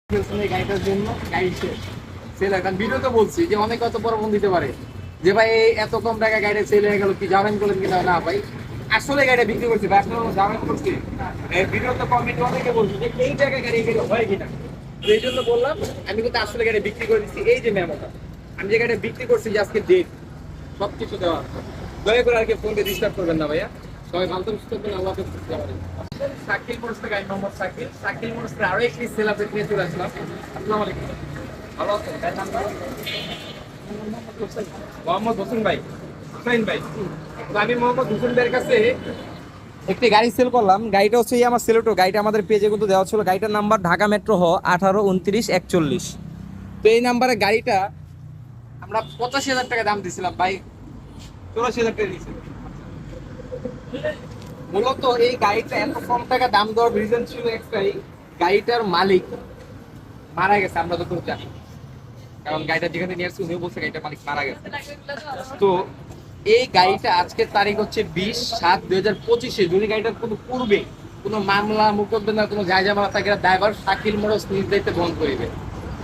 গাড়িটার জন্য গাড়ি শেষ সেল হয়। কারণ ভিডিওতে বলছি যে অনেকে অত পরামর্শ দিতে পারে যে ভাই এত কম টাকা গাড়িটা সেল হয়ে গেল, কি জানেন করলেন কিনা? না ভাই, আসলে গাড়িটা বিক্রি করছি ভাই, আসলে জানেন করছি। ভিডিওতে কমেন্ট অনেকে বলছি যে এই টাকায় গাড়ি বিক্রি হয় কিনা, তো এই জন্য বললাম আমি কিন্তু আসলে গাড়ি বিক্রি করে দিচ্ছি। এই যে মেমোটা আমি যে গাড়িটা বিক্রি করছি, যে আজকে ডেট সবকিছু দেওয়া আছে। দয়া করে আর কি ফোনকে ডিস্টার্ব করবেন না ভাইয়া। সবাই ভালো সুস্থ থাকবেন। আল্লাহ হাফেজ। শাকিল মোটরস থেকে আমি মোহাম্মদ শাকিল। শাকিল মোটরস থেকে আরো একটি সেল আপডেট নিয়ে চলে আসলাম। আসসালামু আলাইকুম। ভালো আছেন? মোহাম্মদ হোসেন ভাই, হুসাইন ভাই। তো আমি মোহাম্মদ হোসেন ভাইয়ের কাছে একটি গাড়ি সেল করলাম। গাড়িটা হচ্ছে আমার সেলেটো। গাড়িটা আমাদের পেজে কিন্তু দেওয়া ছিল। গাড়িটার নাম্বার ঢাকা মেট্রো হ 182941। তো এই নাম্বারে গাড়িটা আমরা 85,000 টাকা দাম দিয়েছিলাম ভাই, 84,000 টাকা দিয়েছিলাম। মূলত এই গাড়িটা এত কম টাকা দাম দেওয়ার রিজন ছিল একটাই, গাড়িটার মালিক মারা গেছে। আমরা তো জানি, কারণ গাড়িটা যেখানে নিয়ে আসছি উনিও বলছে গাড়িটার মালিক মারা গেছে। তো এই গাড়িটা আজকের তারিখ হচ্ছে 20/7/2025। যদি গাড়িটার কোনো পূর্বে কোনো মামলা মোকদ্দমা কোনো জায়জামালা থাকে, ড্রাইভার শাকিল মোটরস নিজ দায়িত্বে বহন করিবে।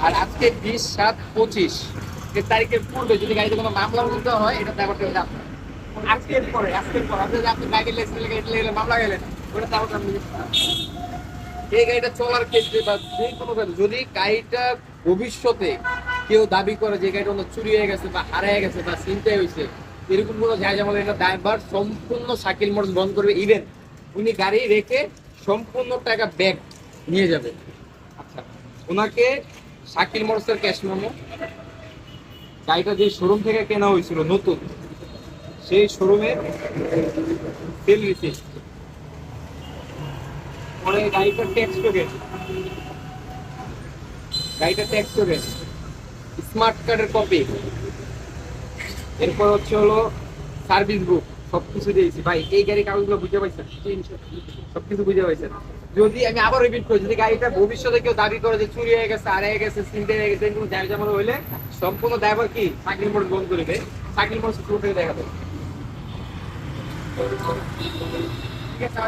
আর আজকে 20/7/25 এর তারিখের পূর্বে যদি গাড়িতে কোনো মামলা মোকদ্দমা হয়, এটা ড্রাইভারটা হচ্ছে আপনার। আজকের পরে আপনি যে আপনি গাড়ি লেগেছিলেন, গাড়ি লেগে মামলা গেলেন, ওটা তাও আপনি। এই গাড়িটা চলার ক্ষেত্রে বা যে কোনো কাজে যদি গাড়িটা ভবিষ্যতে কেউ দাবি করে যে গাড়িটা অন্য চুরি হয়ে গেছে বা হারিয়ে গেছে বা ছিনতাই হয়েছে, এরকম কোনো জায়গা এটা ড্রাইভার সম্পূর্ণ শাকিল মোটরস বন্ধ করবে। ইভেন উনি গাড়ি রেখে সম্পূর্ণ টাকা ব্যাক নিয়ে যাবে। আচ্ছা, ওনাকে শাকিল মোটরসের ক্যাশ মেমো, গাড়িটা যে শোরুম থেকে কেনা হয়েছিল নতুন, সেই শোরুমের সেল রিসিপ্ট, পরে গাড়িটার ট্যাক্স টোকেন, স্মার্ট কার্ডের কপি, এরপর হচ্ছে হলো সার্ভিস বুক, সবকিছু দিয়েছি ভাই। এই গাড়ির কাগজগুলো বুঝতে পারছেন? সবকিছু বুঝতে পারছেন। যদি আমি আবার রিপিট করি, যদি গাড়িটা ভবিষ্যতে কেউ দাবি করে যে চুরি হয়ে গেছে, হারিয়ে গেছে, ছিনতাই হয়ে গেছে, কোনো জায়গা জামানো হইলে সম্পূর্ণ ড্রাইভার কি শাকিল মোটরস বন্ধ করবে। শাকিল মোটরস পুরো দেখা দেবে। ঠিক আছে।